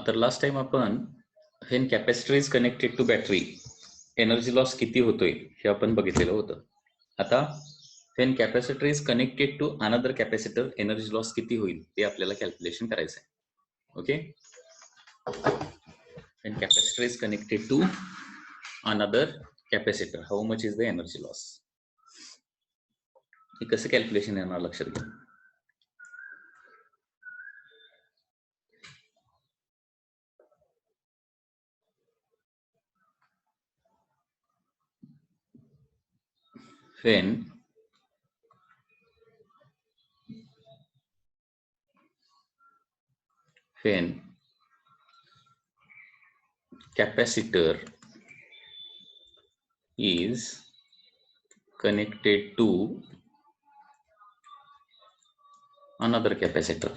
तर last time आपण when capacitor is connected to battery energy loss किती होतोय हे आपण बघितलेलं होतं. आता when capacitor is connected to another capacitor energy loss किती होईल ते आपल्याला कॅल्क्युलेशन करायचं आहे. Okay, when capacitor is connected to another capacitor how much is the energy loss. हे कसं कॅल्क्युलेशन येणार लक्षात घ्या. when capacitor is connected to another capacitor,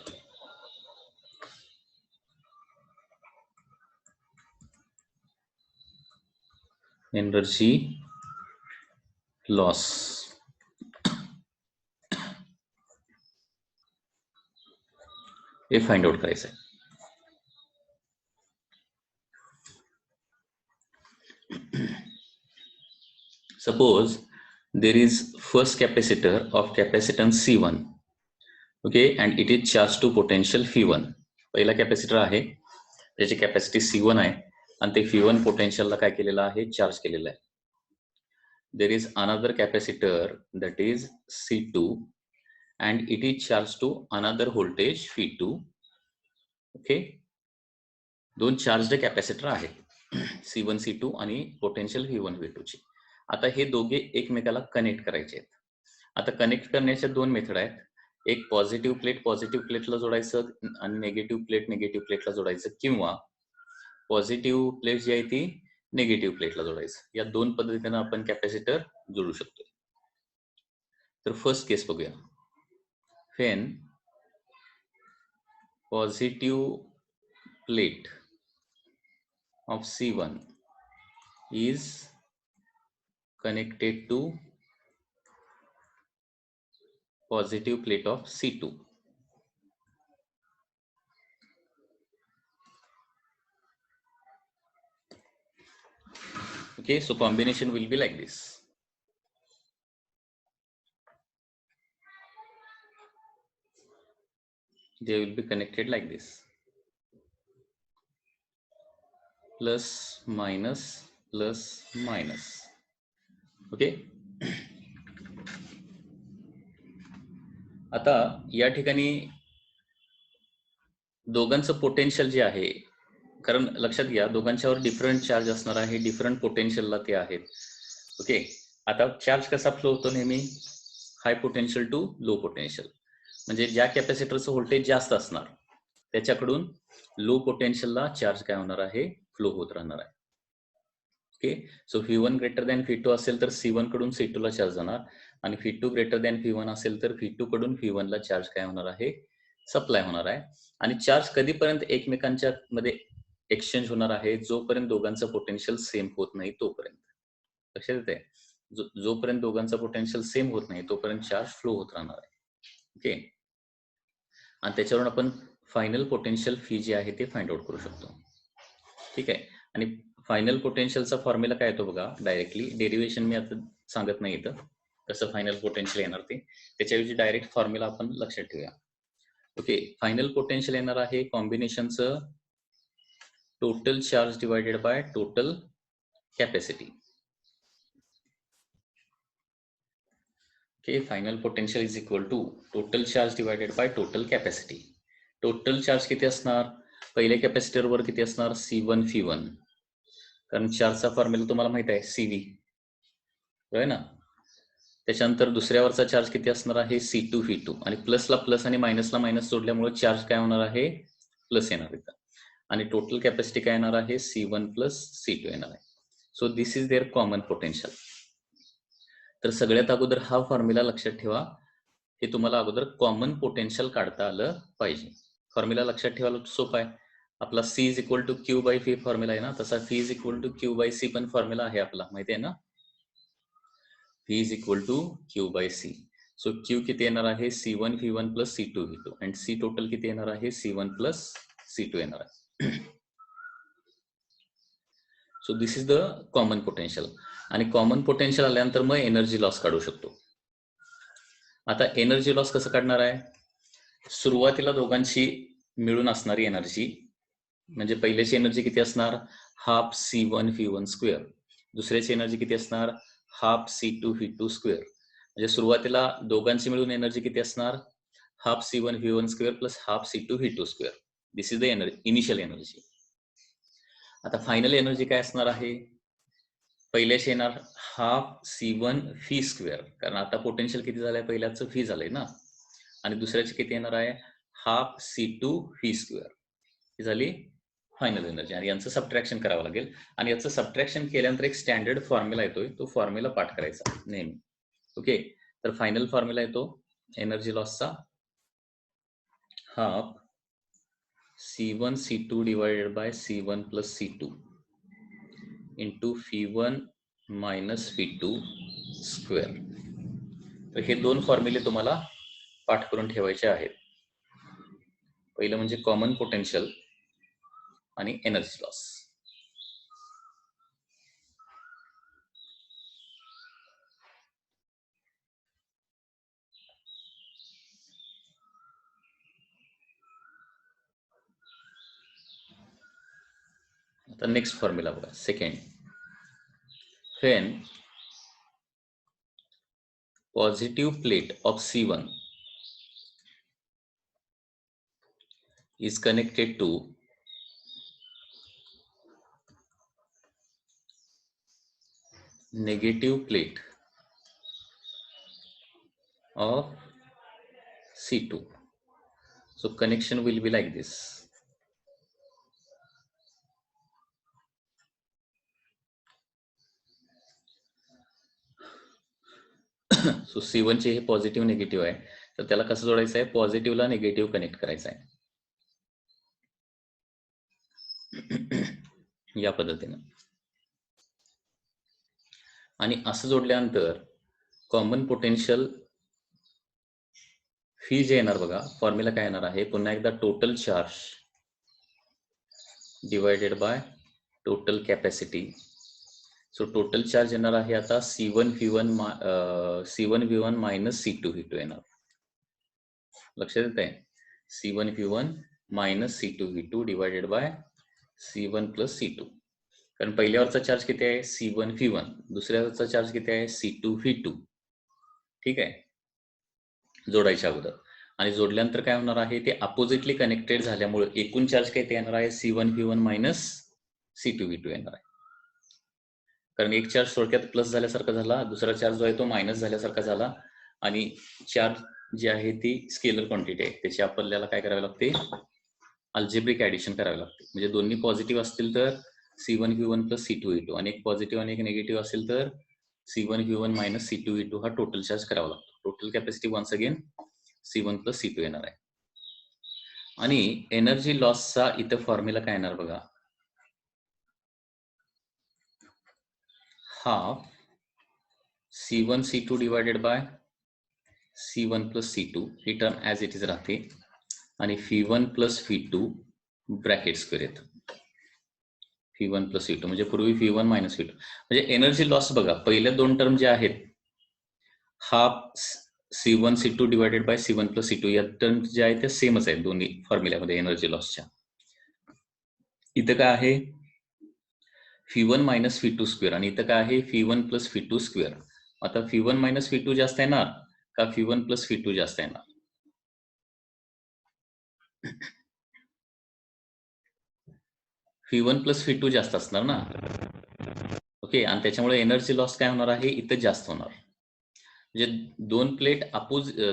energy loss हे फाइंड आउट करायचं आहे. Suppose there is first capacitor of capacitance C1, okay, and it is charged to potential V1. पहिला capacitor आहे त्याची कॅपॅसिटी C1 आहे आणि ते V1 पोटेन्शियलला काय केलेलं आहे, चार्ज केलेलं आहे. There is another capacitor that is C2 and it is charged to another voltage V2. Okay, दोन चार्जड कॅपॅसिटर आहेत C1 C2 आणि पोटेन्शियल V1 V2 ची. आता हे दोघे एकमेकाला कनेक्ट करायचे आहेत. आता कनेक्ट करण्याच्या दोन मेथड आहेत. एक पॉझिटिव्ह प्लेटला जोडायचं आणि निगेटिव्ह प्लेटला जोडायचं, किंवा पॉझिटिव्ह प्लेट जी आहे ती निगेटिव्ह प्लेटला जोडायचं. या दोन पद्धतीने आपण कॅपॅसिटर जोडू शकतो. तर फर्स्ट केस बघूया. When positive plate of C1 is connected to positive plate of C2. Okay, so combination will be like this. They will be connected like this. Plus minus plus minus. Okay. आता या ठिकाणी दोघांचं potential जे आहे, कारण लक्षात घ्या दोघांच्यावर different charge असणार आहे, डिफरंट पोटेन्शियलला ते आहेत. ओके, आता चार्ज कसा फ्लो होतो नेहमी, हाय पोटेन्शियल टू लो पोटेन्शियल. म्हणजे ज्या कॅपॅसिटरचं व्होल्टेज जास्त असणार त्याच्याकडून लो पोटेन्शियलला चार्ज काय होणार आहे, फ्लो होत राहणार आहे. Okay, so V1 greater than V2 असेल तर C1 कडून C2 ला चार्ज जाणार, आणि V2 ग्रेटर दॅन V1 असेल तर V2 कडून V1 ला चार्ज काय होणार आहे, सप्लाय होणार आहे. आणि चार्ज कधीपर्यंत एकमेकांच्या मध्ये एक्सचेंज होणार आहे, जोपर्यंत दोघांचं पोटेन्शियल सेम होत नाही तोपर्यंत. लक्षात येते, जोपर्यंत दोघांचं पोटेन्शियल सेम होत नाही तोपर्यंत चार्ज फ्लो होत राहणार आहे. ओके, आणि त्याच्यावरून आपण फायनल पोटेन्शियल फी जे आहे ते फाइंड आउट करू शकतो. ठीक आहे, आणि फायनल पोटेन्शियलचा फॉर्म्युला काय येतो बघा, डायरेक्टली डेरिव्हेशन मी आता सांगत नाही इथं कसं फायनल पोटेन्शियल येणार ते, त्याच्याऐवजी डायरेक्ट फॉर्म्युला आपण लक्षात ठेवूया. ओके, फायनल पोटेन्शियल येणार आहे कॉम्बिनेशनचं total charge divided by total capacity. Okay, final potential is equal to total charge divided by total capacity. Total charge किती असणार, पहिल्या कॅपॅसिटरवर किती असणार, C1 V1, कारण चार्जचा फॉर्म्युला तुम्हाला माहित आहे CV, आहे ना. त्याच्यानंतर दुसऱ्यावरचा चार्ज किती असणार आहे, C2 V2, आणि प्लसला प्लस आणि मायनसला मायनस जोडल्यामुळे चार्ज काय होणार आहे, प्लस येणार इथं, आणि टोटल कॅपॅसिटी काय येणार आहे, C1 प्लस C2 येणार आहे. So this is there common potential. तर सगळ्यात अगोदर हा फॉर्म्युला लक्षात ठेवा, हे तुम्हाला अगोदर कॉमन पोटेन्शियल काढता आलं पाहिजे. फॉर्म्युला लक्षात ठेवायला सोपा आहे आपला, C is equal to Q by V formula आहे ना, तसा V is equal to Q by C पण फॉर्म्युला आहे आपला, माहिती आहे ना. V is equal to Q by C. So Q किती येणार आहे, C1 V1 plus C2 V2, आणि C टोटल किती येणार आहे, C1 प्लस C2 येणार आहे. So this is the common potential. आणि कॉमन पोटेन्शियल आल्यानंतर मग एनर्जी लॉस काढू शकतो. आता एनर्जी लॉस कसं काढणार आहे? सुरुवातीला दोघांची मिळून असणारी एनर्जी, म्हणजे पहिल्याची एनर्जी किती असणार? Half C1 square. दुसऱ्याची एनर्जी किती असणार? Half C2 square. म्हणजे सुरुवातीला दोघांची मिळून एनर्जी किती असणार? Half C1 square plus half C2 square. This is the energy, initial energy. आता फायनल एनर्जी काय असणार आहे? पहिल्याची येणार हाफ C1 फी स्क्वेअर, कारण आता पोटेन्शियल किती झालंय? पहिल्याचं फी झालंय ना. आणि दुसऱ्याची किती येणार आहे? Half C2 fee square. ही झाली फायनल एनर्जी. आणि यांचं सबट्रॅक्शन करावं लागेल. आणि याचं सबट्रॅक्शन केल्यानंतर एक स्टँडर्ड फॉर्म्युला येतोय, तो फॉर्म्युला पाठ करायचा नेहमी. ओके, तर फायनल फॉर्म्युला येतो एनर्जी लॉसचा, half C1 C2 divided by C1 plus C2 into φ1 minus φ2 square. तर हे दोन फॉर्म्युले तुम्हाला पाठ करून ठेवायचे आहेत. पहिलं म्हणजे कॉमन पोटेन्शियल आणि एनर्जी लॉस. आता नेक्स्ट फॉर्म्युला बघा, second. when positive plate of C1 is connected to negative plate of C2, so connection will be like this. So C1 चे हे पॉझिटिव्ह निगेटिव्ह आहे, तर त्याला कसं जोडायचं आहे? पॉझिटिव्हला निगेटिव्ह कनेक्ट करायचं आहे या पद्धतीनं. आणि असं जोडल्यानंतर कॉमन पोटेन्शियल फी जे येणार बघा, फॉर्म्युला काय येणार आहे? पुन्हा एकदा total charge divided by total capacity. So total charge येणार आहे आता C1 V1 minus C2 V2 येणार. लक्षात येत आहे? C1 V1 minus C2 V2 divided by C1 plus C2. कारण पहिल्यावरचा चार्ज किती आहे? C1 V1. दुसऱ्यावरचा चार्ज किती आहे? C2 V2. ठीक आहे, जोडायच्या अगोदर. आणि जोडल्यानंतर काय होणार आहे? ते अपोजिटली कनेक्टेड झाल्यामुळे एकूण चार्ज काय ते येणार आहे? C1 V1 minus C2 V2 येणार आहे. कारण एक चार्ज थोडक्यात प्लस झाल्यासारखा झाला, दुसरा चार्ज जो आहे तो मायनस झाल्यासारखा झाला. आणि चार्ज जी आहे ती स्केलर क्वांटिटी आहे, त्याची आपल्याला काय करावे लागते? अल्जेब्रिक ऍडिशन करावे लागते. म्हणजे दोन्ही पॉझिटिव्ह असतील तर C1 V1 plus C2 V2, आणि एक पॉझिटिव्ह आणि एक निगेटिव्ह असेल तर C1 V1 minus C2 V2 हा टोटल चार्ज करावा लागतो. Total capacity once again C1 plus C2 येणार आहे. आणि एनर्जी लॉसचा इथं फॉर्म्युला काय येणार बघा, half C1 C2 divided by C1 plus C2, he term as it is राहते. आणि φ1 प्लस φ2 ब्रॅकेट स्क्वेअर येतं. φ1 प्लस φ2 म्हणजे पूर्वी φ1 मायनस φ2. म्हणजे एनर्जी लॉस बघा, पहिल्या दोन टर्म ज्या आहेत, half C1 C2 divided by C1 plus C2, या टर्म ज्या आहेत त्या सेमच आहेत दोन्ही फॉर्म्युल्यामध्ये एनर्जी लॉसच्या. इथं काय आहे? φ1 मायनस φ2 स्क्वेअर, आणि इथं काय आहे? φ1 प्लस φ2 स्क्वेअर. आता φ1 मायनस φ2 जास्त येणार का φ1 प्लस φ2 जास्त येणार? φ1 प्लस φ2 जास्त असणार ना. ओके, आणि त्याच्यामुळे एनर्जी लॉस काय होणार आहे? इथं जास्त होणार. म्हणजे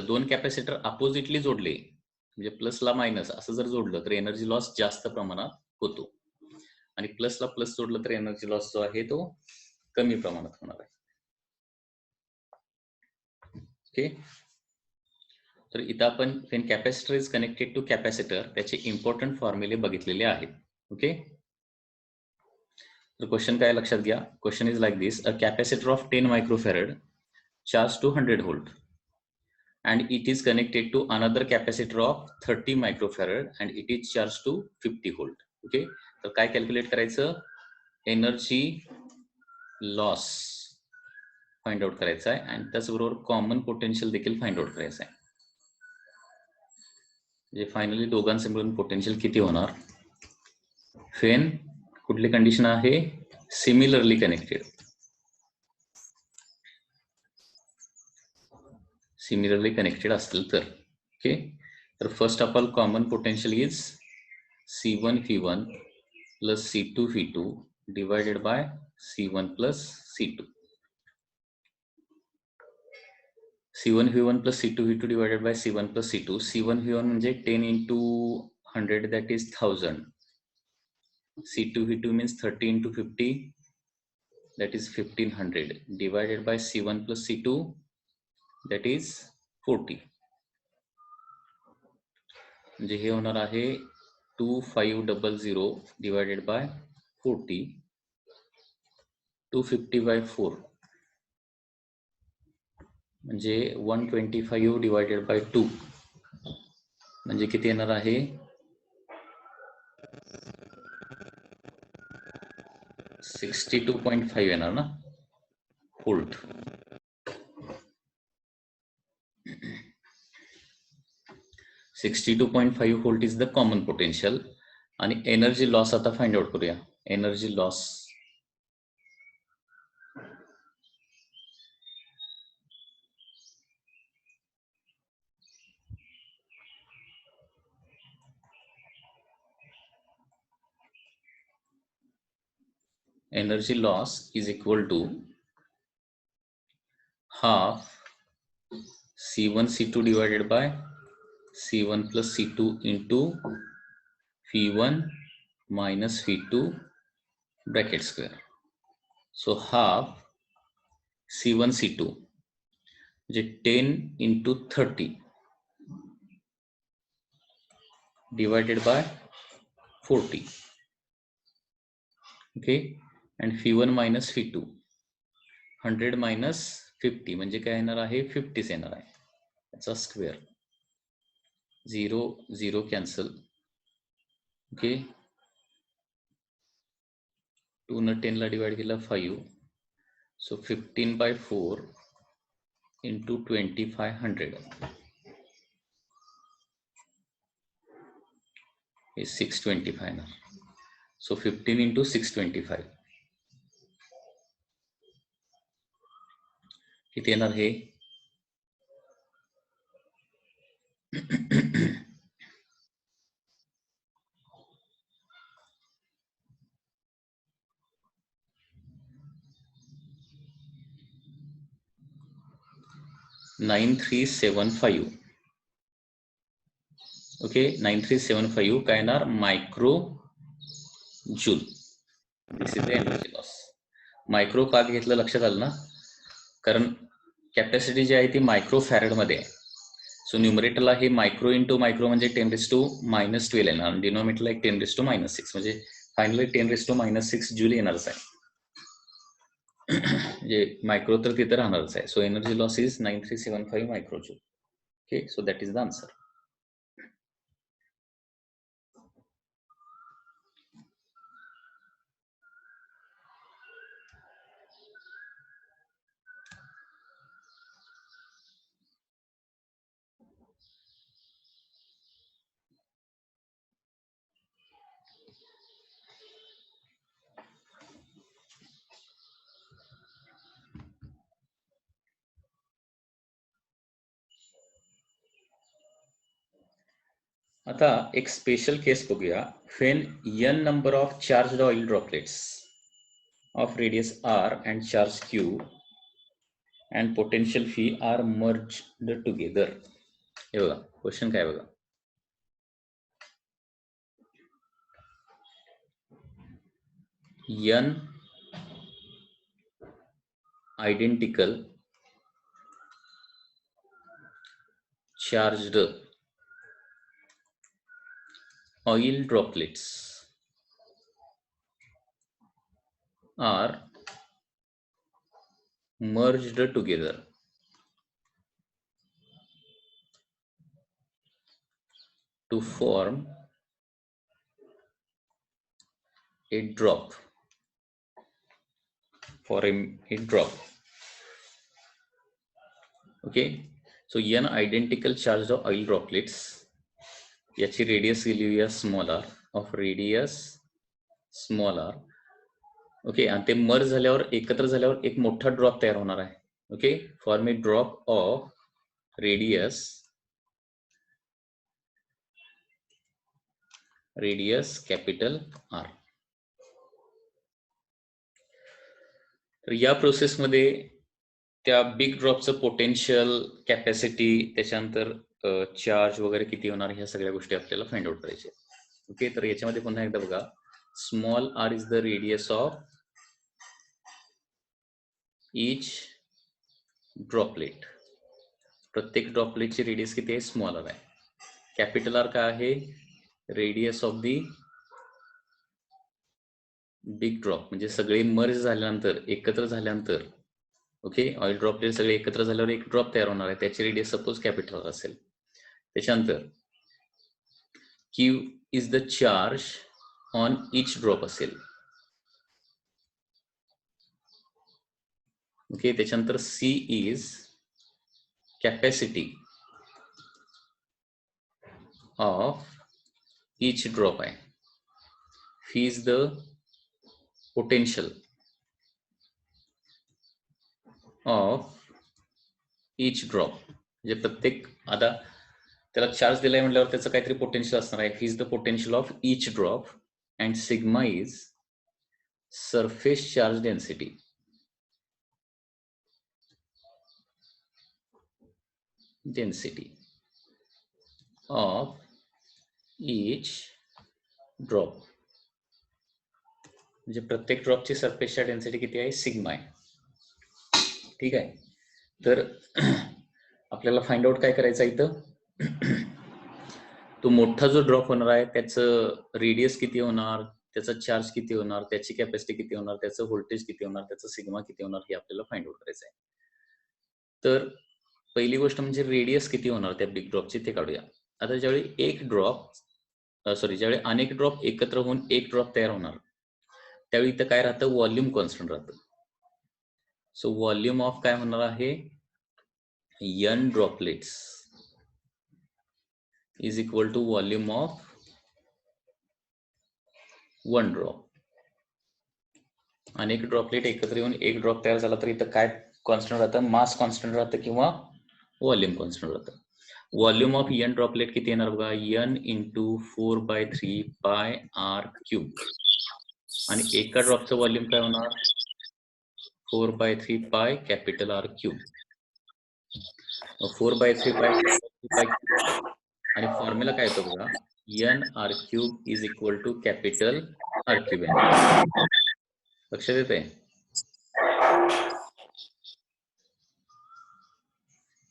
दोन कॅपॅसिटर अपोजिटली जोडले, म्हणजे प्लसला मायनस असं जर जोडलं तर एनर्जी लॉस जास्त प्रमाणात होतो. आणि प्लसला प्लस जोडलं तर एनर्जी लॉस जो आहे तो कमी प्रमाणात होणार आहे. ओके, तर इथं आपण when capacitor is connected to capacitor त्याचे इम्पॉर्टंट फॉर्म्युले बघितलेले आहेत. ओके, तर क्वेश्चन काय लक्षात घ्या. Question is like this: a capacitor of 10 microfarad charge to 100 volt and it is connected to another capacitor of 30 microfarad and it is charged to 50 volt. Okay, तर काय कॅल्क्युलेट करायचं, एनर्जी लॉस फाइंड आउट करायचा आहे आणि त्याचबरोबर common potential देखील find out करायचं आहे. म्हणजे फायनली दोघांचे मिळून पोटेन्शियल किती होणार, फेन कुठली कंडिशन आहे, सिमिलरली कनेक्टेड, सिमिलरली कनेक्टेड असतील तर. ओके, तर first of all common potential is C1 V1 plus C2 V2 divided by C1 plus C2. C1 V1 plus C2 V2 divided by C1 plus C2. C1 V1 म्हणजे 10 into 100, that is 1000. C2 V2 means 30 into 50, that is 1500, divided by C1 plus C2, that is 40. म्हणजे हे होणार आहे 2500 divided by 40, 250 by 4, म्हणजे 125 divided by 2 म्हणजे किती येणार आहे, 62.5 येणार ना volt. $62.5 volt is the common potential. आणि एनर्जी लॉस आता फाइंड आउट करूया. Energy loss is equal to half C1 C2 divided by C1 plus C2 into V1 minus V2 bracket square. So half C1 C2 म्हणजे 10 into 30 divided by 40. Okay, and V1 minus V2 100 minus 50 म्हणजे काय येणार आहे, 50 येणार आहे. याचा square, 0 0 cancel. Okay, 2 न 10 ला डिवाइड केला 5, सो 15/4 into 2500 is 625 ना. So 15 into 625 किती येणार हे, $9375. ओके, 9375 काय येणार, micro joule. This is the energy loss. Micro का घेतलं लक्षात आलं ना, कारण कॅपॅसिटी जी आहे ती मायक्रो फॅरेड मध्ये आहे. सो न्यूमरेटरला हे मायक्रो इंटू मायक्रो म्हणजे 10⁻⁻12 येणार, डिनोमिनेटरला एक 10⁻⁻6 म्हणजे फायनली 10⁻⁻6 जूल येणारच आहे. म्हणजे मायक्रो तर तिथे राहणारच आहे. So energy loss is 9375 micro joule. Okay, so that is the answer. आता एक स्पेशल केस बघूया. when n number of charged oil droplets of radius r and charge q and potential phi are merged together. हे बघा question काय बघा, n identical charged oil droplets are merged together to form a drop, for a drop. Okay, so n identical charged oil droplets, याची radius लिहूया small R, of radius small R. Okay, आणि ते merge झाल्यावर एकत्र झाल्यावर एक मोठा drop तयार होणार आहे. Okay, form a drop of radius capital R. तर या प्रोसेसमध्ये त्या बिग ड्रॉपचं पोटेन्शियल, कॅपॅसिटी, त्याच्यानंतर चार्ज वगैरे किती होणार, ह्या सगळ्या गोष्टी आपल्याला फाइंड आउट करायच्या. ओके, तर याच्यामध्ये पुन्हा एकदा बघा, small R is the radius of each droplet. प्रत्येक ड्रॉपलेटची रेडियस किती आहे, स्मॉल आर आहे. कॅपिटल आर काय आहे, radius of the big drop, म्हणजे सगळे मर्ज झाल्यानंतर, एकत्र झाल्यानंतर, ओके, ऑइल ड्रॉपलेट सगळे एकत्र झाल्यावर एक ड्रॉप तयार होणार आहे, त्याची रेडियस सपोज कॅपिटल आर असेल. त्याच्यानंतर Q is the charge on each drop असेल. ओके, त्याच्यानंतर C is capacity of each drop आहे. Phi is the potential of each drop, म्हणजे प्रत्येक, आता त्याला चार्ज दिलाय म्हटल्यावर त्याचं काहीतरी पोटेन्शियल असणार आहे. Is the potential of each drop and sigma is surface charge density. Of each drop, म्हणजे प्रत्येक ड्रॉपची सरफेसच्या डेन्सिटी किती आहे, सिग्मा आहे. ठीक आहे, तर आपल्याला फाइंड आउट काय करायचं इथं, तो मोठा जो ड्रॉप होणार आहे त्याचं रेडियस किती होणार, त्याचा चार्ज किती होणार, त्याची कॅपॅसिटी किती होणार, त्याचं व्होल्टेज किती होणार, त्याचं सिग्मा किती होणार, हे आपल्याला फाइंड आउट करायचं आहे. तर पहिली गोष्ट म्हणजे रेडियस किती होणार त्या बिग ड्रॉपची, ते काढूया. आता ज्यावेळी अनेक ड्रॉप एकत्र होऊन एक ड्रॉप तयार होणार, त्यावेळी इथं काय राहतं, व्हॉल्यूम कॉन्स्टंट राहतं. सो व्हॉल्यूम ऑफ काय होणार आहे, n droplets is equal to volume of one drop. अनेक ड्रॉपलेट एकत्र येऊन एक ड्रॉप तयार झाला तर इथं काय कॉन्स्टंट राहतं, मास कॉन्स्टंट राहतं किंवा व्हॉल्यूम कॉन्स्टंट राहतं. व्हॉल्यूम ऑफ n ड्रॉपलेट किती येणार बघा, n इंटू 4/3 पाय आर क्यूब. आणि एका ड्रॉपचं व्हॉल्यूम काय होणार, 4/3 पाय कॅपिटल आर क्यूब. 4/3 पाय आणि फॉर्म्युला काय येतो बघा, n R cube is equal to capital R cube. लक्षात येते,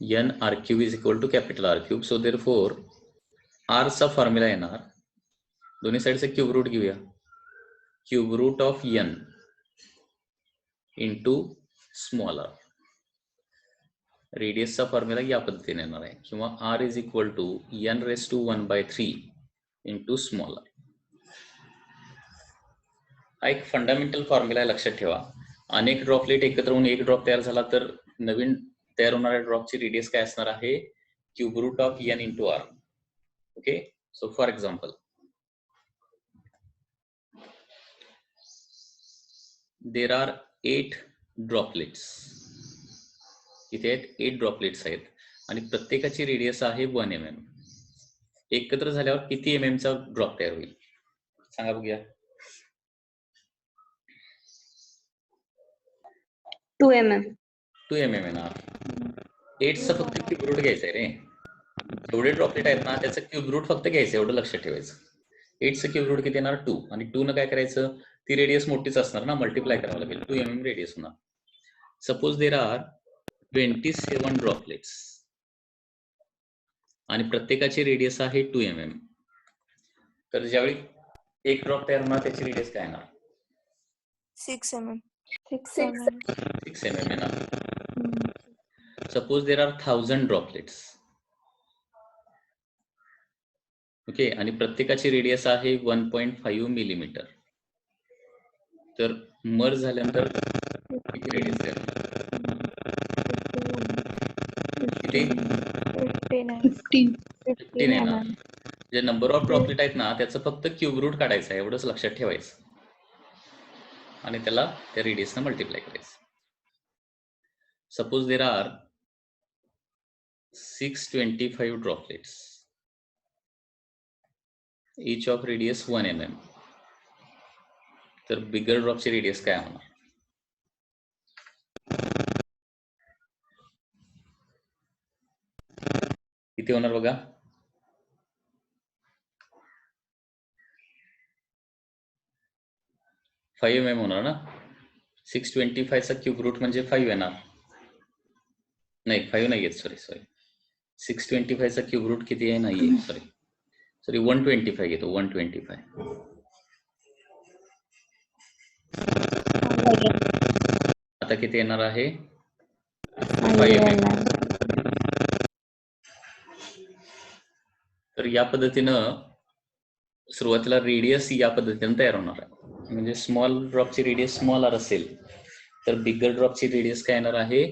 n R cube is equal to capital R cube. So therefore R चा फॉर्म्युला येणार, दोन्ही साईडचा क्यूब रूट घेऊया, cube root of n into small R. रेडियसचा formula या पद्धतीने येणार आहे, किंवा r is equal to n⁻⁴ into small R. हा एक फंडामेंटल फॉर्म्युला आहे, लक्षात ठेवा. अनेक ड्रॉपलेट एकत्र होऊन एक ड्रॉप तयार झाला तर नवीन तयार होणाऱ्या ड्रॉपची रेडियस काय असणार आहे, cube root of n into R. Okay, so for example there are 8 droplets. इथे आहेत 8 ड्रॉपलेट्स आहेत आणि प्रत्येकाची रेडियस आहे 1 mm. एकत्र झाल्यावर किती mm चा ड्रॉप तयार होईल सांगा बघूया. 2 mm. 2 mm येणार. 8चा फक्त क्यूब रूट घ्यायचा आहे रे. जेवढे ड्रॉपलेट आहेत ना त्याचं क्यूब रूट फक्त घ्यायचं, एवढं लक्षात ठेवायचं. 8चं क्यूब रूट किती येणार, 2. आणि 2 न काय करायचं, ती रेडियस मोठीच असणार ना, मल्टिप्लाय करावं लागेल. 2 mm रेडियस होणार. सपोज देर आर 27 ड्रॉपलेट्स आणि प्रत्येकाची रेडियस आहे 2 mm. तर ज्यावेळी एक ड्रॉप तयार होणार त्याची रेडियस काय येणार, 6 mm. 6 mm येणार. Suppose there are 1000 droplets. Okay, आणि प्रत्येकाची रेडियस आहे 1.5 मिलीमीटर. तर मर्ज झाल्यानंतर किती रेडियस तयार होणार? किती? 15 आहे ना. जे नंबर ऑफ ड्रॉपलेट आहेत ना त्याचं फक्त क्यूब रूट काढायचं आहे, एवढंच लक्षात ठेवायचं आणि त्याला त्या रेडियसनं मल्टिप्लाय करायचं. Suppose there are 625 droplets, each of radius 1 mm. तर बिगर ड्रॉपची रेडियस काय होणार? किती होणार बघा? 5 mm होणार ना. 625 चा क्यूब रूट म्हणजे 5 येणार. नाही 5 नाही येत, सॉरी 625 चा क्यूब रूट किती आहे? नाही आहे, सॉरी 125 येतो. 125 आता किती येणार आहे? 5 mm. तर या पद्धतीनं सुरुवातीला रेडियस या पद्धतीने तयार होणार आहे. म्हणजे स्मॉल ड्रॉपची रेडियस स्मॉल आर असेल तर बिगर ड्रॉपची रेडियस काय येणार आहे?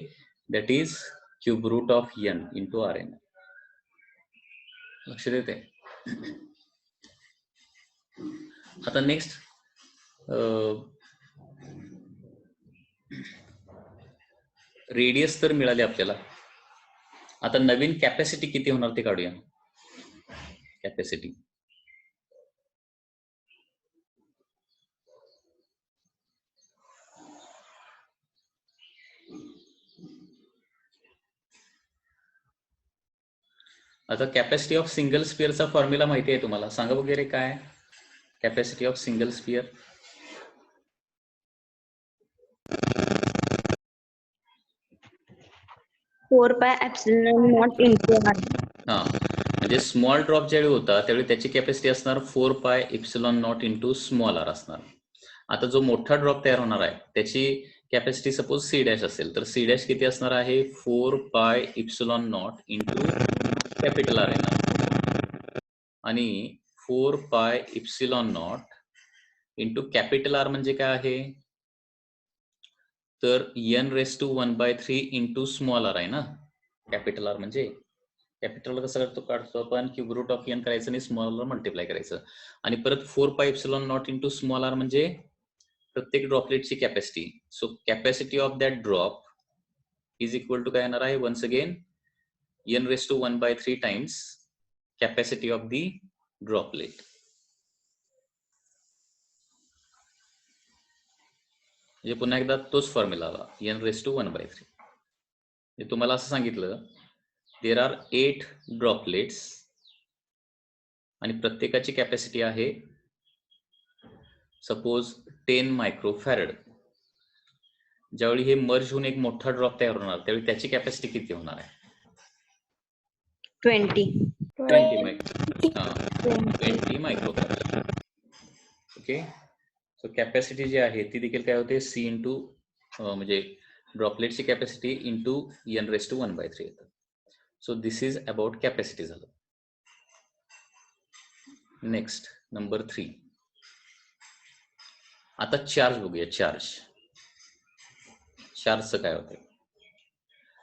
That is cube root of N into R N. लक्ष देते. आता नेक्स्ट रेडियस तर मिळाली आपल्याला. आता नवीन कॅपॅसिटी किती होणार ते काढूया. कॅपॅसिटी आता कॅपॅसिटी ऑफ सिंगल स्पिअरचा फॉर्म्युला माहिती आहे तुम्हाला? सांगा वगैरे काय capacity of single sphere? Four pi epsilon naught into R. हा, म्हणजे स्मॉल ड्रॉप ज्यावेळी होता त्यावेळी त्याची कॅपॅसिटी असणार 4 pi epsilon naught into small R असणार. आता जो मोठा ड्रॉप तयार होणार आहे त्याची कॅपॅसिटी सपोज सी डॅश असेल तर सी डॅश किती असणार आहे? 4 pi epsilon naught into capital R येणार आणि 4 pi epsilon naught into capital R म्हणजे काय आहे? तर n⁻⁴ इंटू स्मॉल आर आहे ना. कॅपिटल आर म्हणजे कॅपिटल कसं काढतो आपण? क्यूब रूट ऑफ एन करायचं आणि स्मॉल आर मल्टिप्लाय करायचं आणि परत 4 pi epsilon naught into small R म्हणजे प्रत्येक ड्रॉपलेटची capacity. So capacity of that drop is equal to काय येणार आहे? Once again n⁻⁴ times capacity of the droplet. म्हणजे पुन्हा एकदा तोच फॉर्म्युला आला n⁻⁴. तुम्हाला असं सांगितलं देर आर 8 ड्रॉपलेट्स आणि प्रत्येकाची कॅपॅसिटी आहे सपोज 10 मायक्रोफॅरड. ज्यावेळी हे मर्ज होऊन एक मोठा ड्रॉप तयार होणार त्यावेळी त्याची कॅपॅसिटी किती होणार आहे? 20 मायक्रोफॅरड. ओके, सो कॅपॅसिटी जी आहे ती देखील काय होते? सी इंटू म्हणजे ड्रॉपलेटची कॅपॅसिटी इंटू n⁻⁴ येतं. So this is about capacity झालं. Next number 3. आता चार्ज बघूया. चार्जचं काय होतं?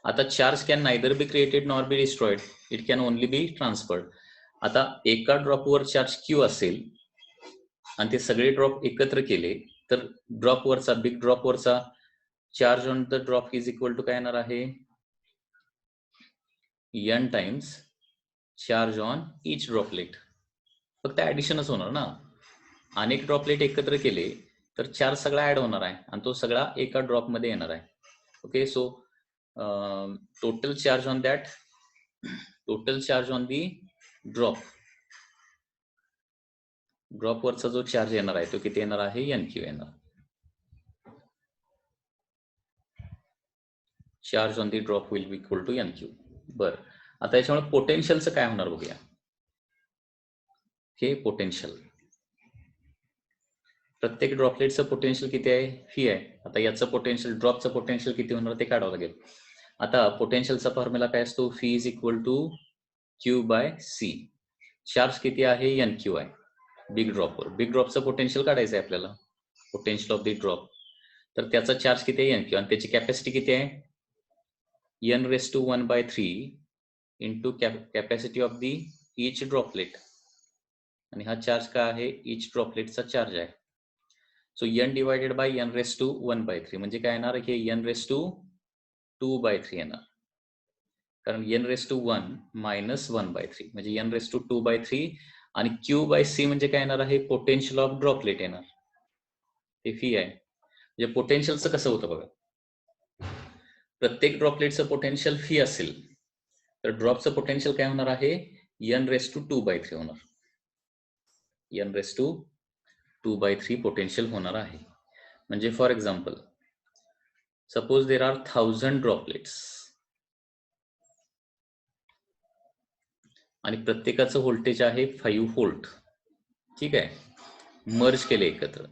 आता charge can neither be created nor be destroyed, it can only be transferred. आता एका ड्रॉपवर चार्ज क्यू असेल आणि ते सगळे ड्रॉप एकत्र केले तर ड्रॉपवरचा बिग ड्रॉपवरचा charge on the drop is equal to काय येणार आहे? n times charge on each droplet. फक्त ऍडिशनच होणार ना. अनेक ड्रॉपलेट एकत्र केले तर चार्ज सगळा ऍड होणार आहे आणि तो सगळा एका ड्रॉप मध्ये येणार आहे. Okay, so total charge on the drop वरचा जो चार्ज येणार आहे तो किती येणार आहे? nq येणार. Charge on the drop will be equal to nq. बर, आता याच्यामुळे पोटेन्शियलचं काय होणार बघूया. हे पोटेन्शियल प्रत्येक ड्रॉपलेटचं पोटेन्शियल किती आहे? फी आहे. आता याचं पोटेन्शियल ड्रॉपचं पोटेन्शियल किती होणार ते काढावं लागेल. आता पोटेन्शियलचा फॉर्म्युला काय असतो? Phi is equal to Q by C. Charge किती आहे? nq आहे बिग ड्रॉपवर. बिग ड्रॉपचं पोटेन्शियल काढायचं आहे आपल्याला. पोटेन्शियल ऑफ द ड्रॉप, तर त्याचा चार्ज किती आहे एन क्यू आणि त्याची कॅपॅसिटी किती आहे N raise to 1/3 into capacity of the each droplet, आणि हा चार्ज काय आहे इच ड्रॉपलेटचा चार्ज आहे. So N divided by N raise to 1/3 म्हणजे काय येणार हे एन रेस टू 2/3 येणार, कारण एन रेस टू 1 मायनस 1/3 म्हणजे एन रेस टू 2/3 आणि क्यू बाय सी म्हणजे काय येणार आहे पोटेन्शियल ऑफ ड्रॉपलेट येणार, ते फी आहे. म्हणजे पोटेन्शियलचं कसं होतं बघा, प्रत्येक ड्रॉपलेटचं पोटेन्शियल फी असेल तर ड्रॉपचं पोटेन्शियल काय होणार आहे एन रेस टू 2/3 होणार, एन रेस टू 2/3 पोटेन्शियल होणार आहे. म्हणजे for example suppose there are 1000 droplets आणि प्रत्येकाचं व्होल्टेज आहे 5 व्होल्ट, ठीक आहे, मर्ज केले एकत्र,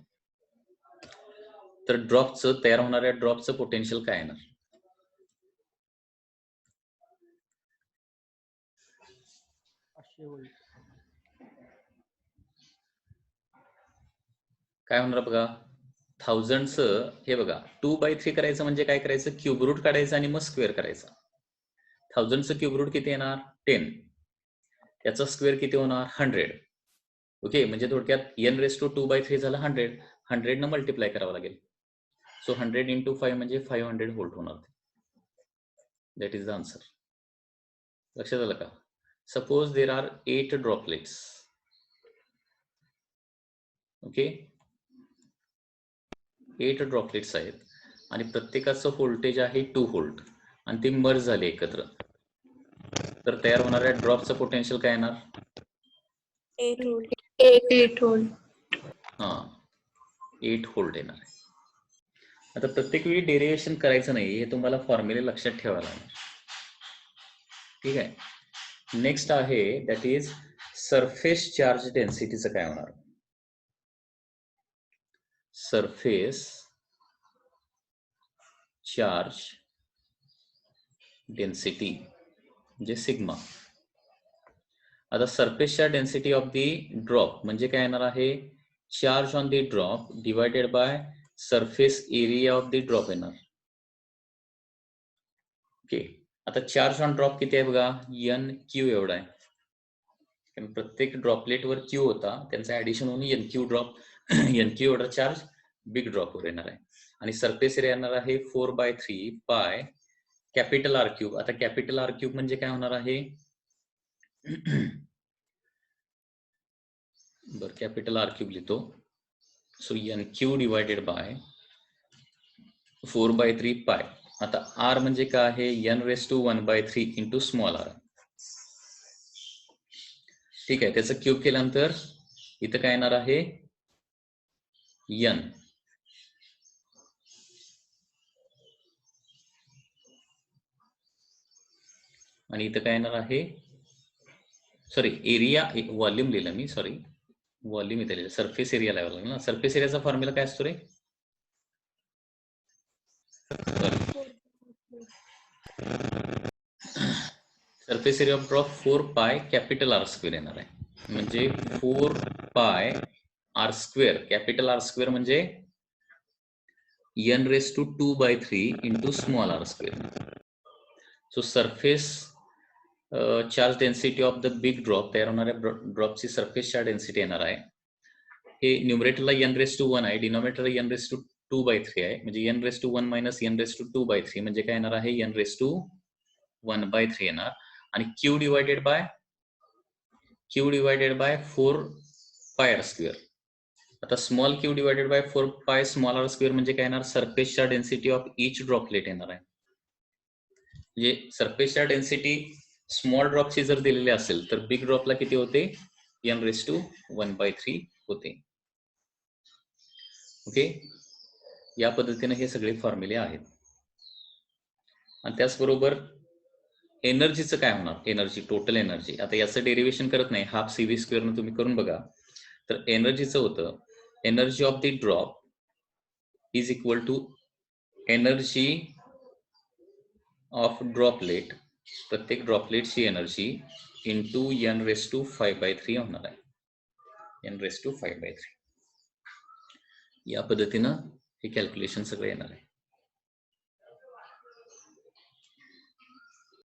तर ड्रॉपचं तयार होणाऱ्या ड्रॉपचं पोटेन्शियल काय येणार काय होणार बघा 1000चं हे बघा 2/3 करायचं म्हणजे काय करायचं क्यूब रूट काढायचं आणि मग स्क्वेअर करायचा. 1000चं क्यूब रूट किती येणार 10, याचा स्क्वेअर किती होणार 100. ओके, म्हणजे थोडक्यात एन रेस टू 2/3 झाला 100 न मल्टिप्लाय करावं लागेल. सो 100 इंटू 5 म्हणजे 500 व्होल्ट होणार, दॅट इज द आन्सर. लक्षात आलं का. Suppose there are 8 droplets, okay 8 droplets आहेत आणि प्रत्येकाचं व्होल्टेज आहे 2 व्होल्ट आणि ते मर्ज झाले एकत्र, तर तयार होणाऱ्या ड्रॉपचं पोटेन्शियल काय येणार 8 व्होल्ट. हा 8 व्होल्ट येणार आहे. आता प्रत्येक वेळी डेरिव्हेशन करायचं नाही, हे तुम्हाला फॉर्म्युले लक्षात ठेवायला लागणार, ठीक आहे. नेक्स्ट आहे दॅट इज सरफेस चार्ज डेन्सिटीचं काय होणार. सरफेस चार्ज डेन्सिटी म्हणजे सिग्मा. आता सरफेसच्या डेन्सिटी ऑफ दी ड्रॉप म्हणजे काय येणार आहे charge on the drop divided by surface area of the drop येणार. ओके, आता चार्ज ऑन ड्रॉप किती आहे बघा एन क्यू एवढा आहे, कारण प्रत्येक ड्रॉपलेट वर क्यू होता, त्यांचं ऍडिशन होऊन N Q drop N Q एवढा चार्ज बिग ड्रॉप वर येणार आहे. आणि सरफेस एरिया येणार आहे 4/3 पाय कॅपिटल आर क्यूब. आता कॅपिटल आर क्यूब म्हणजे काय होणार आहे बरं कॅपिटल आर क्यूब लिहितो. So N Q divided by 4/3 pi. आता आर म्हणजे काय आहे N raise to 1/3 into small R, ठीक आहे. त्याचं क्यूब केल्यानंतर इथं काय येणार आहे एन, आणि इथं काय येणार आहे सॉरी एरिया व्हॉल्यूम लिहिलं मी, सॉरी व्हॉल्यूम इथे लिहिलं, सरफेस एरिया लिहावं लागेल ना. सरफेस एरियाचा फॉर्म्युला काय असतो रे सरफेस एरिया ऑफ ड्रॉप 4 पाय कॅपिटल आर स्क्वेअर येणार आहे, म्हणजे 4 pi R square, capital R square म्हणजे N raise to 2/3 into small R square. So surface charge density of the big drop, तयार होणाऱ्या ड्रॉपची सरफेस चार्ज डेन्सिटी येणार आहे, हे न्यूमरेटरला एन रेस टू 1 आहे, डिनॉमिनेटरला एन रेस टू 2/3 आहे, म्हणजे N raise to 1 minus N raise to 2/3 म्हणजे काय येणार आहे एन रेस टू 1/3 येणार. आणि Q divided by 4 pi R square. आता small Q divided by 4 pi small R square म्हणजे काय येणार सरफेसच्या डेन्सिटी ऑफ इच ड्रॉपलेट येणार आहे. म्हणजे सरफेसच्या डेन्सिटी स्मॉल ड्रॉपची जर दिलेली असेल तर बिग ड्रॉपला किती होते एन रेस टू 1/3 होते. ओके, या पद्धतीने हे सगळे फॉर्म्युले आहेत. आणि त्याचबरोबर एनर्जीचं काय होणार, एनर्जी टोटल एनर्जी. आता याचं डेरिव्हेशन करत नाही, हाफ CV स्क्वेअर न तुम्ही करून बघा. तर एनर्जीचं होतं energy of the drop is equal to energy of droplet, प्रत्येक ड्रॉपलेटची energy into N raise to 5/3 होणार आहे, एन रेस टू 5/3. या पद्धतीनं हे कॅल्क्युलेशन सगळं येणार आहे.